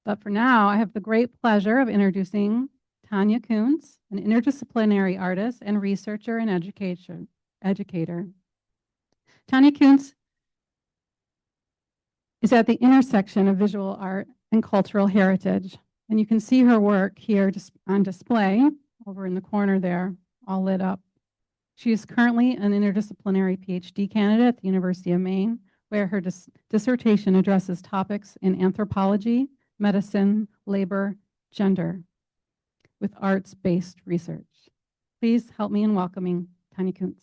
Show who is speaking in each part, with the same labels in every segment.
Speaker 1: But for now, I have the great pleasure of introducing Tanja Kunz, an interdisciplinary artist and researcher and educator. Tanja Kunz is at the intersection of visual art and cultural heritage. And you can see her work here on display over in the corner there, all lit up. She is currently an interdisciplinary PhD candidate at the University of Maine, where her dissertation addresses topics in anthropology, medicine, labor, gender, with arts-based research. Please help me in welcoming Tanja Kunz.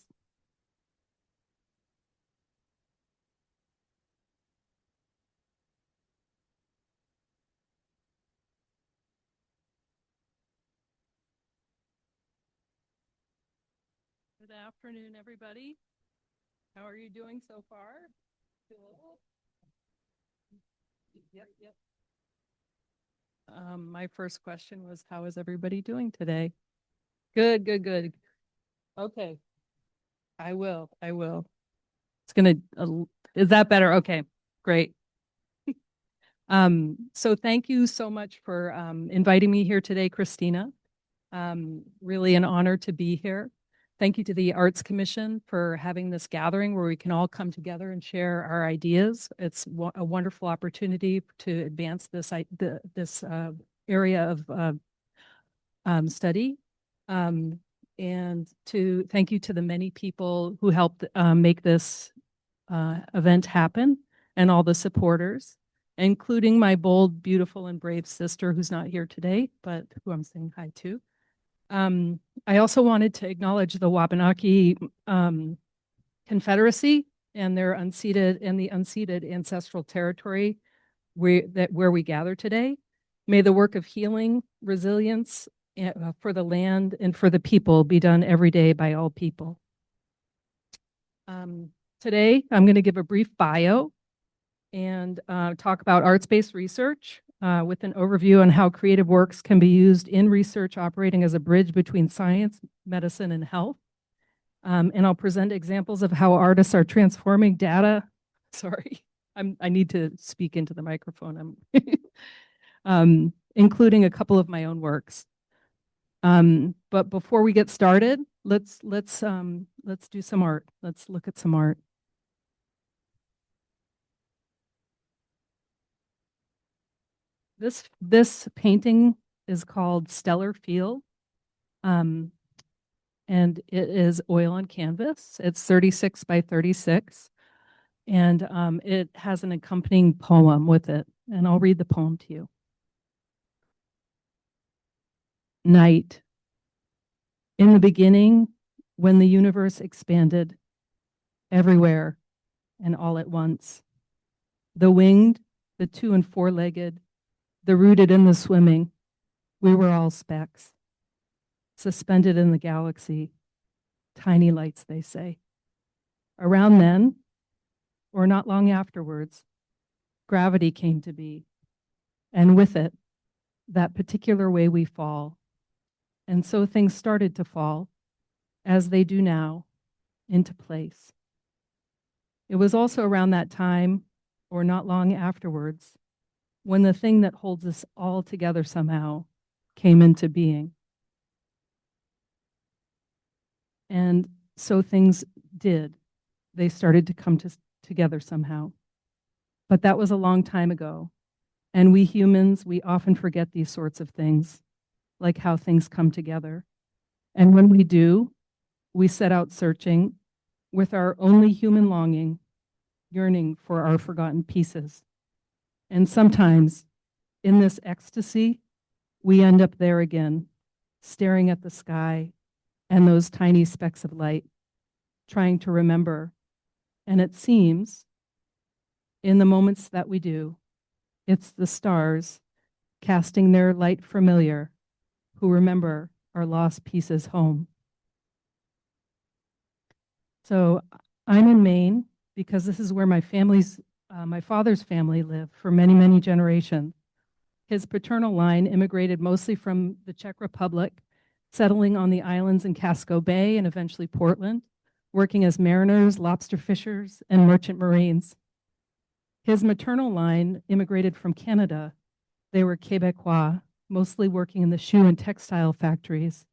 Speaker 2: Good afternoon, everybody. How are you doing so far? Cool. Yep. My first question was, how is everybody doing today? Good. Okay. I will. It's gonna, is that better? Okay, great. So thank you so much for inviting me here today, Christina. Really an honor to be here. Thank you to the Arts Commission for having this gathering where we can all come together and share our ideas. It's a wonderful opportunity to advance this area of study. And to thank you to the many people who helped make this event happen and all the supporters, including my bold, beautiful, and brave sister who's not here today, but who I'm saying hi to. I also wanted to acknowledge the Wabanaki Confederacy and their unceded ancestral territory where we gather today. May the work of healing, resilience for the land and for the people be done every day by all people. Today, I'm going to give a brief bio and talk about arts-based research, with an overview on how creative works can be used in research operating as a bridge between science, medicine, and health. And I'll present examples of how artists are transforming data. Sorry, I need to speak into the microphone. Including a couple of my own works. But before we get started, let's do some art. Let's look at some art. This painting is called Stellar Feel, and it is oil on canvas. It's 36 by 36, and it has an accompanying poem with it, and I'll read the poem to you. Night. In the beginning, when the universe expanded, everywhere and all at once, the winged, the 2- and 4-legged, the rooted and the swimming, we were all specks, suspended in the galaxy, tiny lights, they say. Around then, or not long afterwards, gravity came to be, and with it, that particular way we fall. And so things started to fall, as they do now, into place. It was also around that time, or not long afterwards, when the thing that holds us all together somehow came into being. And so things did. They started to come together somehow. But that was a long time ago. And we humans, we often forget these sorts of things, like how things come together. And when we do, we set out searching with our only human longing, yearning for our forgotten pieces. And sometimes, in this ecstasy, we end up there again, staring at the sky and those tiny specks of light, trying to remember. And it seems, in the moments that we do, it's the stars casting their light familiar who remember our lost pieces home. So I'm in Maine because this is where my father's family lived for many, many generations. His paternal line immigrated mostly from the Czech Republic, settling on the islands in Casco Bay and eventually Portland, working as mariners, lobster fishers, and merchant marines. His maternal line immigrated from Canada They were Quebecois, mostly working in the shoe and textile factories.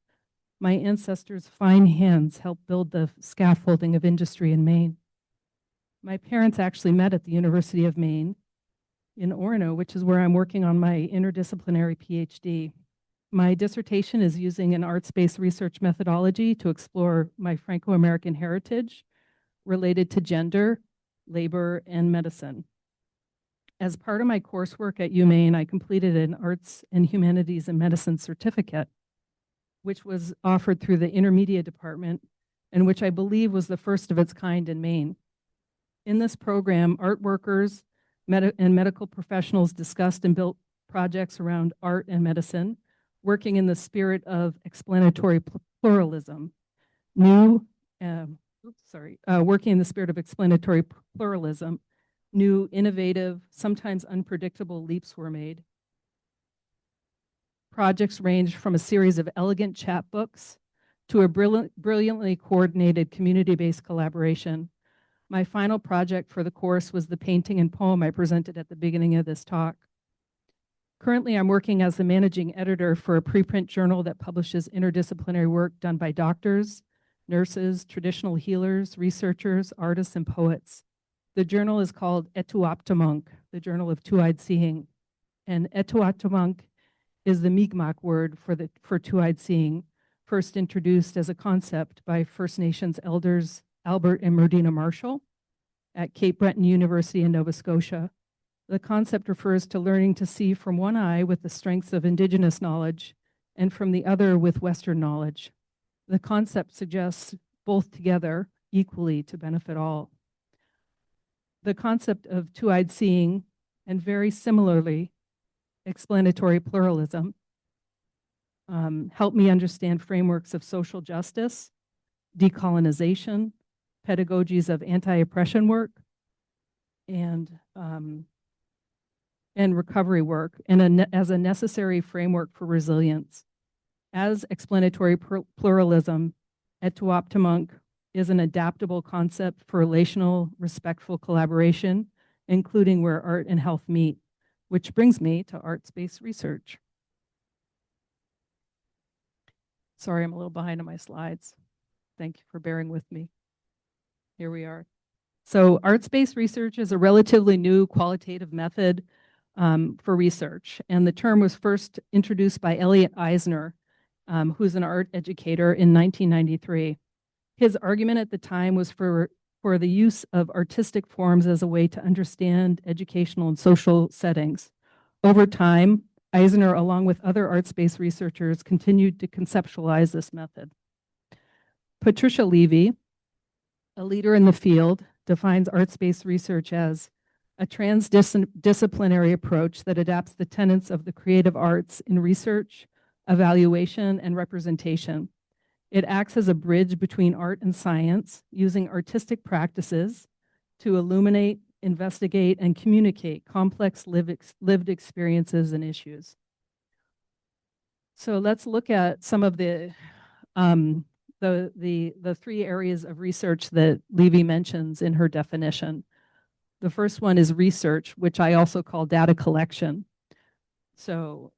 Speaker 2: My ancestors' fine hands helped build the scaffolding of industry in Maine. My parents actually met at the University of Maine in Orono, which is where I'm working on my interdisciplinary PhD. My dissertation is using an arts-based research methodology to explore my Franco American heritage related to gender, labor, and medicine. As part of my coursework at UMaine, I completed an Arts and Humanities and Medicine certificate, which was offered through the intermediate department and which I believe was the first of its kind in Maine. In this program, art workers and medical professionals discussed and built projects around art and medicine, working in the spirit of explanatory pluralism. Working in the spirit of explanatory pluralism, new, innovative, sometimes unpredictable leaps were made. Projects ranged from a series of elegant chapbooks to a brilliantly coordinated community-based collaboration. My final project for the course was the painting and poem I presented at the beginning of this talk. Currently, I'm working as the managing editor for a preprint journal that publishes interdisciplinary work done by doctors, nurses, traditional healers, researchers, artists, and poets. The journal is called Etuaptamonk, the Journal of Two-Eyed Seeing. And Etuaptamonk is the Mi'kmaq word for two-eyed seeing, first introduced as a concept by First Nations elders Albert and Merdina Marshall at Cape Breton University in Nova Scotia. The concept refers to learning to see from one eye with the strengths of Indigenous knowledge and from the other with Western knowledge. The concept suggests both together equally to benefit all. The concept of two-eyed seeing, and very similarly, explanatory pluralism, helped me understand frameworks of social justice, decolonization, pedagogies of anti-oppression work, and recovery work, and as a necessary framework for resilience. As explanatory pluralism, Etuaptamonk is an adaptable concept for relational, respectful collaboration, including where art and health meet, which brings me to arts-based research. Sorry, I'm a little behind on my slides. Thank you for bearing with me. Here we are. So arts-based research is a relatively new qualitative method for research. And the term was first introduced by Elliot Eisner, who's an art educator, in 1993. His argument at the time was for the use of artistic forms as a way to understand educational and social settings. Over time, Eisner, along with other arts-based researchers, continued to conceptualize this method. Patricia Levy, a leader in the field, defines arts-based research as a transdisciplinary approach that adapts the tenets of the creative arts in research, evaluation, and representation. It acts as a bridge between art and science, using artistic practices to illuminate, investigate, and communicate complex lived experiences and issues. So let's look at some of the three areas of research that Levy mentions in her definition. The first one is research, which I also call data collection. So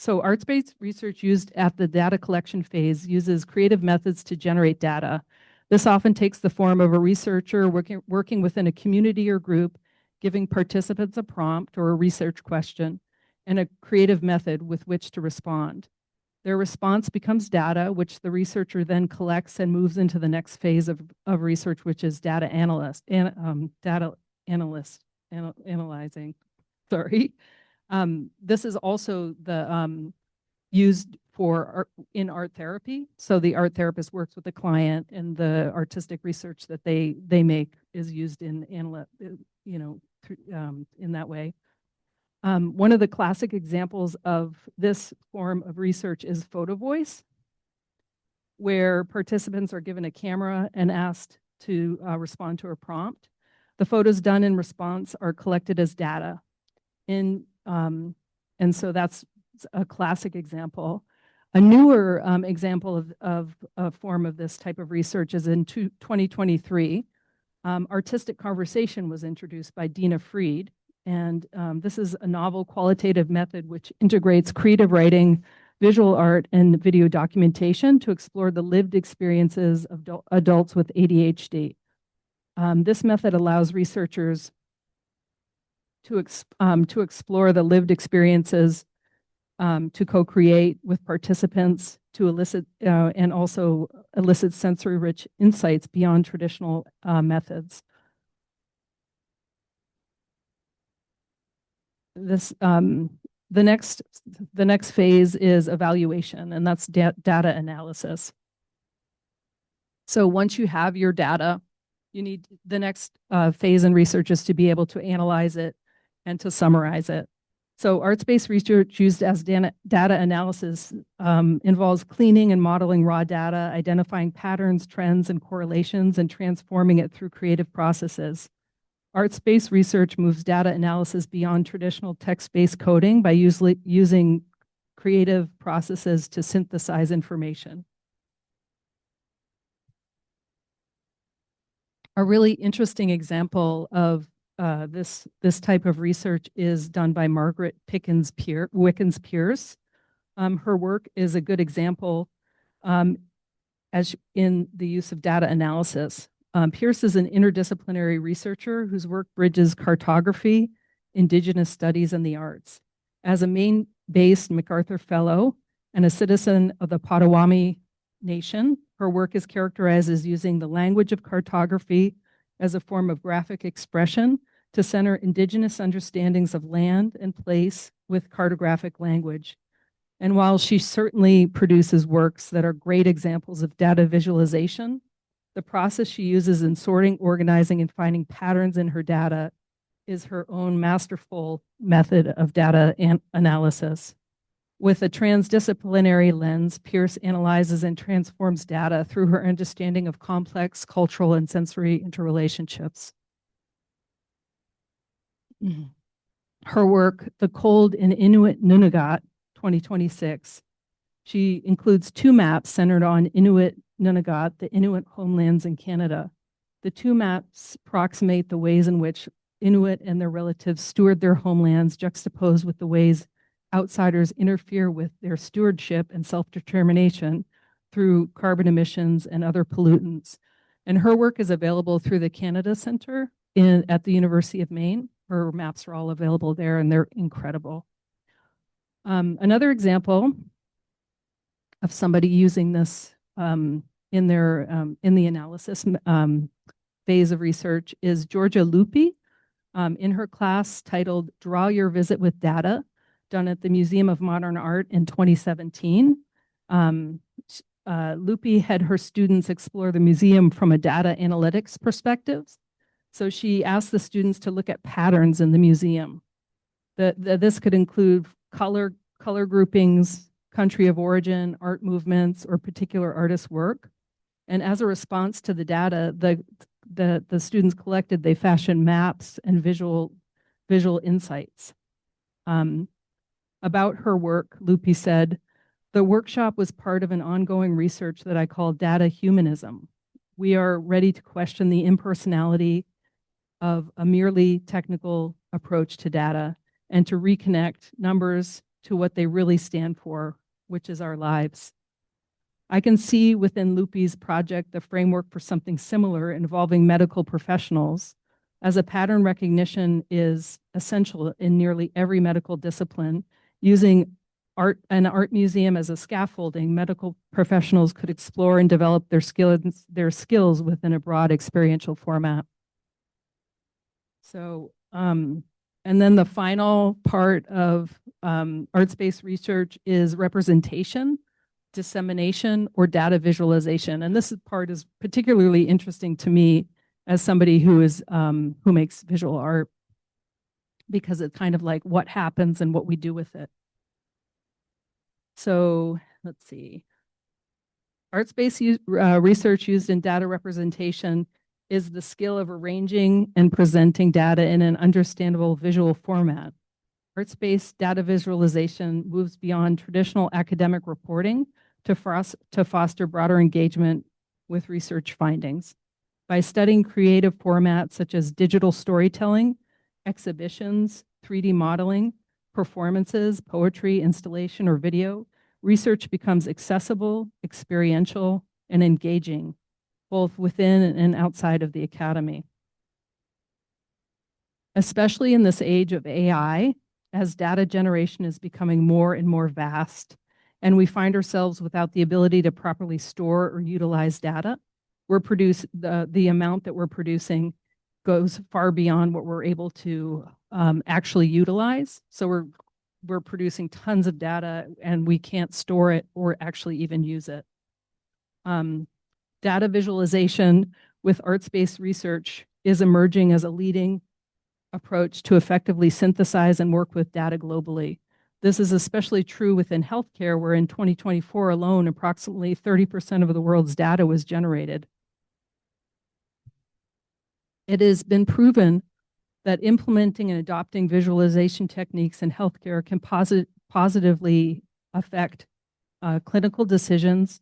Speaker 2: arts-based research used at the data collection phase uses creative methods to generate data. This often takes the form of a researcher working within a community or group, giving participants a prompt or a research question and a creative method with which to respond. Their response becomes data, which the researcher then collects and moves into the next phase of research, which is data analyzing. Sorry. This is also used in art therapy. So the art therapist works with the client, and the artistic research that they make is used in that way. One of the classic examples of this form of research is photo voice, where participants are given a camera and asked to respond to a prompt. The photos done in response are collected as data. And so that's a classic example. A newer example of a form of this type of research is in 2023, Artistic conversation was introduced by Dina Fried, and this is a novel qualitative method which integrates creative writing, visual art, and video documentation to explore the lived experiences of adults with ADHD. This method allows researchers to explore the lived experiences, to co-create with participants, to elicit and also elicit sensory-rich insights beyond traditional methods. This the next phase is evaluation, and that's data analysis. So once you have your data, you need the next phase in research is to be able to analyze it and to summarize it. So arts-based research used as data analysis involves cleaning and modeling raw data, identifying patterns, trends, and correlations, and transforming it through creative processes. Arts-based research moves data analysis beyond traditional text-based coding by using creative processes to synthesize information. A really interesting example of this type of research is done by Margaret Wickens Pierce. Her work is a good example as in the use of data analysis. Pierce is an interdisciplinary researcher whose work bridges cartography, Indigenous studies, and the arts. As a Maine-based MacArthur Fellow and a citizen of the Potawatomi Nation, her work is characterized as using the language of cartography as a form of graphic expression to center Indigenous understandings of land and place with cartographic language. And while she certainly produces works that are great examples of data visualization, the process she uses in sorting, organizing, and finding patterns in her data is her own masterful method of data analysis. With a transdisciplinary lens, Pierce analyzes and transforms data through her understanding of complex cultural and sensory interrelationships. Her work, The Cold in Inuit Nunavut, 2026, she includes two maps centered on Inuit Nunavut, the Inuit homelands in Canada. The two maps approximate the ways in which Inuit and their relatives steward their homelands, juxtaposed with the ways outsiders interfere with their stewardship and self-determination through carbon emissions and other pollutants. And her work is available through the Canada Center at the University of Maine. Her maps are all available there, and they're incredible. Another example of somebody using this in the analysis phase of research is Georgia Lupi. In her class titled Draw Your Visit with Data, done at the Museum of Modern Art in 2017. Lupi had her students explore the museum from a data analytics perspective. So she asked the students to look at patterns in the museum. This could include color groupings, country of origin, art movements, or particular artist work. And as a response to the data, the students collected, they fashioned maps and visual insights. About her work, Lupi said, "The workshop was part of an ongoing research that I call data humanism. We are ready to question the impersonality of a merely technical approach to data and to reconnect numbers to what they really stand for, which is our lives." I can see within Lupi's project the framework for something similar involving medical professionals, as a pattern recognition is essential in nearly every medical discipline. Using an art museum as a scaffolding, medical professionals could explore and develop their skills within a broad experiential format. So, and then the final part of arts-based research is representation, dissemination, or data visualization. And this part is particularly interesting to me as somebody who makes visual art, because it's kind of like what happens and what we do with it. So let's see. Arts-based research used in data representation is the skill of arranging and presenting data in an understandable visual format. Arts-based data visualization moves beyond traditional academic reporting to foster broader engagement with research findings. By studying creative formats such as digital storytelling, exhibitions, 3D modeling, performances, poetry, installation, or video, research becomes accessible, experiential, and engaging, both within and outside of the academy. Especially in this age of AI, as data generation is becoming more and more vast, and we find ourselves without the ability to properly store or utilize data, the amount that we're producing goes far beyond what we're able to actually utilize. So we're producing tons of data and we can't store it or actually even use it. Data visualization with arts-based research is emerging as a leading approach to effectively synthesize and work with data globally. This is especially true within healthcare, where in 2024 alone, approximately 30% of the world's data was generated. It has been proven that implementing and adopting visualization techniques in healthcare can positively affect clinical decisions,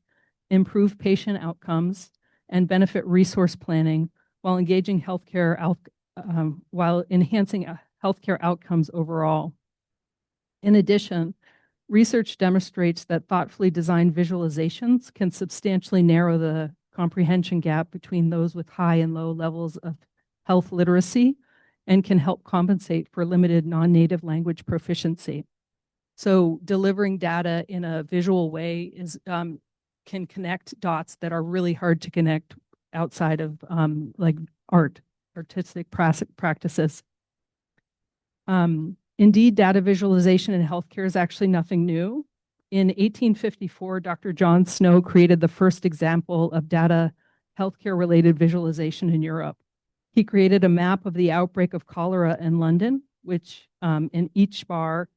Speaker 2: improve patient outcomes, and benefit resource planning while engaging while enhancing healthcare outcomes overall. In addition, research demonstrates that thoughtfully designed visualizations can substantially narrow the comprehension gap between those with high and low levels of health literacy and can help compensate for limited non-native language proficiency. So delivering data in a visual way can connect dots that are really hard to connect outside of like artistic practices. Indeed, data visualization in healthcare is actually nothing new. In 1854, Dr. John Snow created the first example of data healthcare-related visualization in Europe. He created a map of the outbreak of cholera in London, which in each bar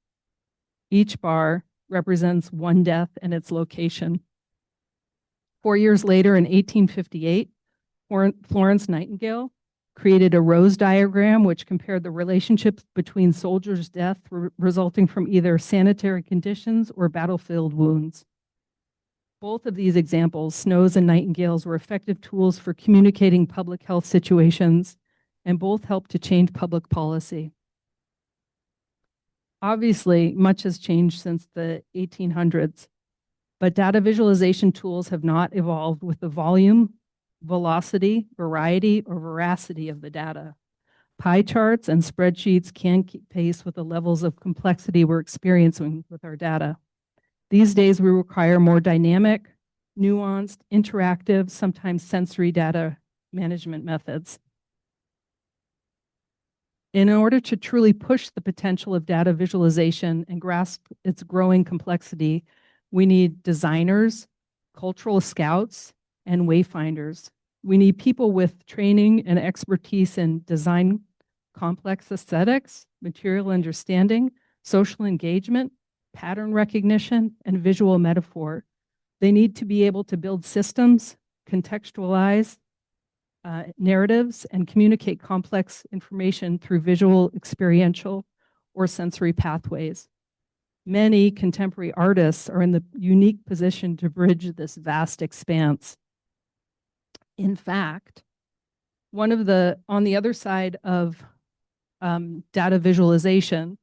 Speaker 2: represents one death and its location. 4 years later, in 1858, Florence Nightingale created a rose diagram which compared the relationships between soldiers' death resulting from either sanitary conditions or battlefield wounds. Both of these examples, Snow's and Nightingale's, were effective tools for communicating public health situations, and both helped to change public policy. Obviously, much has changed since the 1800s, but data visualization tools have not evolved with the volume, velocity, variety, or veracity of the data. Pie charts and spreadsheets can't keep pace with the levels of complexity we're experiencing with our data. These days, we require more dynamic, nuanced, interactive, sometimes sensory data management methods. In order to truly push the potential of data visualization and grasp its growing complexity, we need designers, cultural scouts, and wayfinders. We need people with training and expertise in design, complex aesthetics, material understanding, social engagement, pattern recognition, and visual metaphor. They need to be able to build systems, contextualize narratives, and communicate complex information through visual, experiential, or sensory pathways. Many contemporary artists are in the unique position to bridge this vast expanse. In fact, on the other side of data visualization,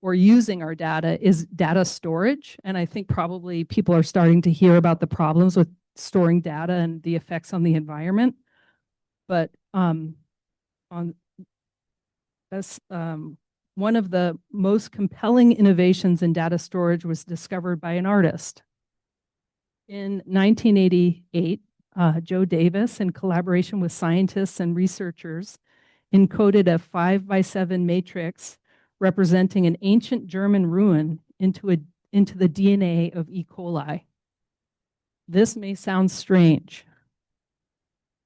Speaker 2: or using our data, is data storage. And I think probably people are starting to hear about the problems with storing data and the effects on the environment. But one of the most compelling innovations in data storage was discovered by an artist. In 1988, Joe Davis, in collaboration with scientists and researchers, encoded a 5x7 matrix representing an ancient German ruin into the DNA of E. coli. This may sound strange,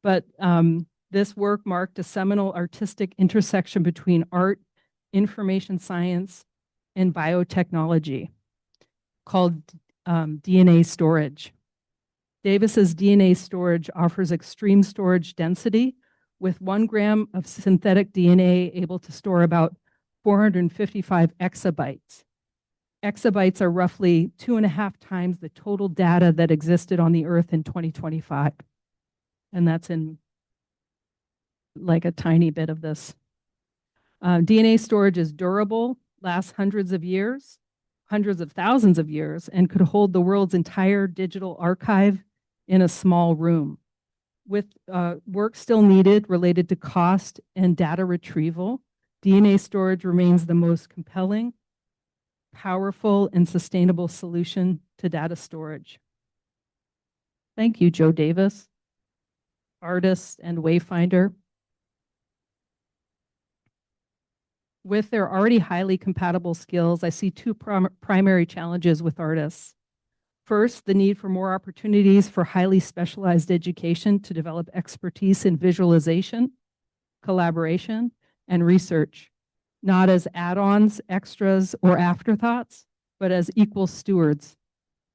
Speaker 2: but this work marked a seminal artistic intersection between art, information science, and biotechnology called DNA storage. Davis's DNA storage offers extreme storage density, with 1 gram of synthetic DNA able to store about 455 exabytes. Exabytes are roughly 2.5 times the total data that existed on the Earth in 2025. And that's in like a tiny bit of this. DNA storage is durable, lasts hundreds of years, hundreds of thousands of years, and could hold the world's entire digital archive in a small room. With work still needed related to cost and data retrieval, DNA storage remains the most compelling, powerful, and sustainable solution to data storage. Thank you, Joe Davis, artist and wayfinder. With their already highly compatible skills, I see two primary challenges with artists. First, the need for more opportunities for highly specialized education to develop expertise in visualization, collaboration, and research, not as add-ons, extras, or afterthoughts, but as equal stewards.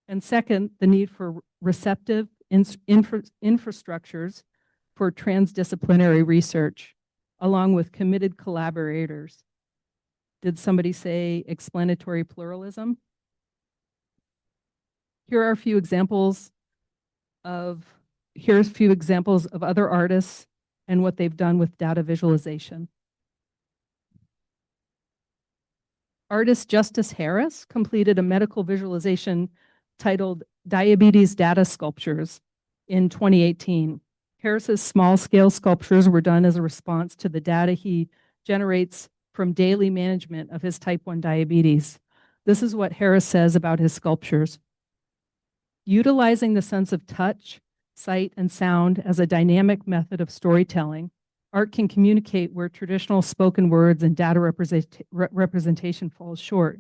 Speaker 2: And second, the need for receptive infrastructures for transdisciplinary research, along with committed collaborators. Did somebody say explanatory pluralism? Here's a few examples of other artists and what they've done with data visualization. Artist Justice Harris completed a medical visualization titled Diabetes Data Sculptures in 2018. Harris's small-scale sculptures were done as a response to the data he generates from daily management of his type 1 diabetes. This is what Harris says about his sculptures. Utilizing the sense of touch, sight, and sound as a dynamic method of storytelling, art can communicate where traditional spoken words and data representation falls short.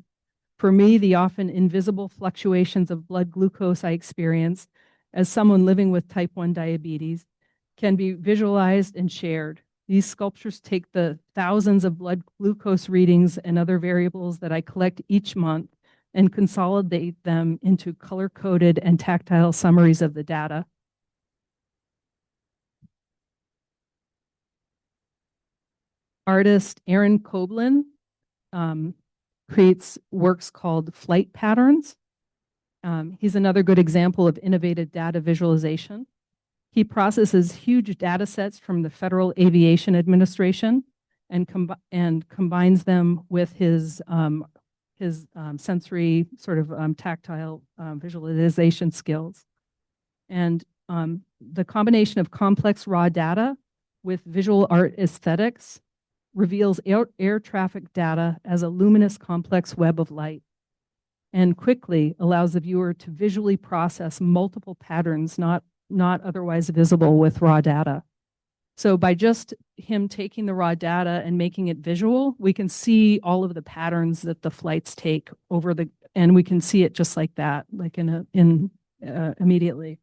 Speaker 2: For me, the often invisible fluctuations of blood glucose I experience as someone living with type 1 diabetes can be visualized and shared. These sculptures take the thousands of blood glucose readings and other variables that I collect each month and consolidate them into color-coded and tactile summaries of the data. Artist Aaron Koblin creates works called flight patterns. He's another good example of innovative data visualization. He processes huge data sets from the Federal Aviation Administration and combines them with his sensory sort of tactile visualization skills. And the combination of complex raw data with visual art aesthetics reveals air traffic data as a luminous complex web of light and quickly allows the viewer to visually process multiple patterns not otherwise visible with raw data. So by just him taking the raw data and making it visual, we can see all of the patterns that the flights take and we can see it just like that, like immediately.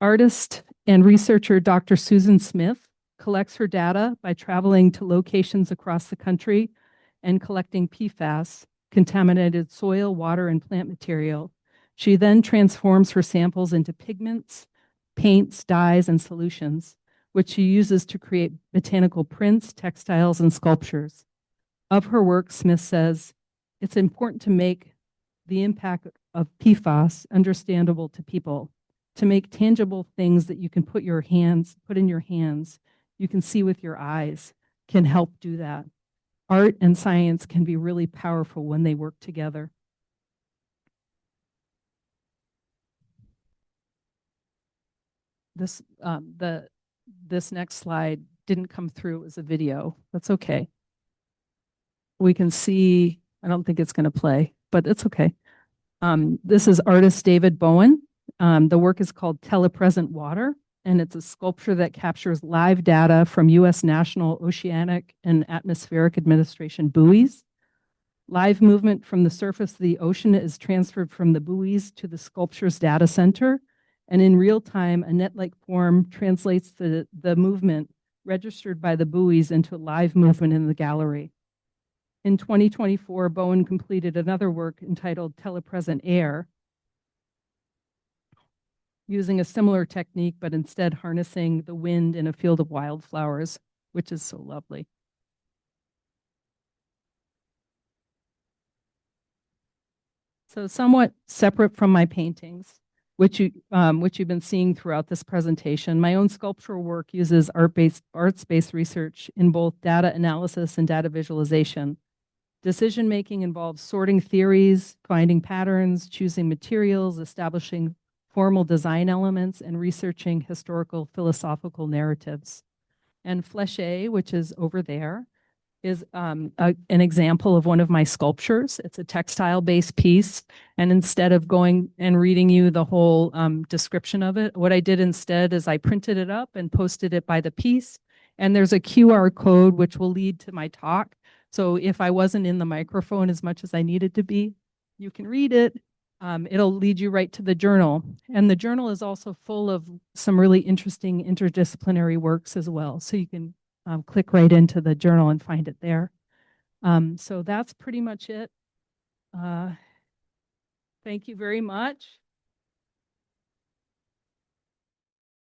Speaker 2: Artist and researcher Dr. Susan Smith collects her data by traveling to locations across the country and collecting PFAS, contaminated soil, water, and plant material. She then transforms her samples into pigments, paints, dyes, and solutions, which she uses to create botanical prints, textiles, and sculptures. Of her work, Smith says, it's important to make the impact of PFAS understandable to people, to make tangible things that you can put in your hands, you can see with your eyes, can help do that. Art and science can be really powerful when they work together. This next slide didn't come through as a video. That's okay. We can see, I don't think it's going to play, but it's okay. This is artist David Bowen. The work is called Telepresent Water, and it's a sculpture that captures live data from U.S. National Oceanic and Atmospheric Administration buoys. Live movement from the surface of the ocean is transferred from the buoys to the sculpture's data center, and in real time, a net-like form translates the movement registered by the buoys into live movement in the gallery. In 2024, Bowen completed another work entitled Telepresent Air, using a similar technique, but instead harnessing the wind in a field of wildflowers, which is so lovely. So somewhat separate from my paintings, which you've been seeing throughout this presentation. My own sculptural work uses arts-based research in both data analysis and data visualization. Decision-making involves sorting theories, finding patterns, choosing materials, establishing formal design elements, and researching historical philosophical narratives. And Fléchée, which is over there, is an example of one of my sculptures. It's a textile-based piece. And instead of going and reading you the whole description of it, what I did instead is I printed it up and posted it by the piece. And there's a QR code which will lead to my talk. So if I wasn't in the microphone as much as I needed to be, you can read it. It'll lead you right to the journal. And the journal is also full of some really interesting interdisciplinary works as well. So you can click right into the journal and find it there. So that's pretty much it. Thank you very much.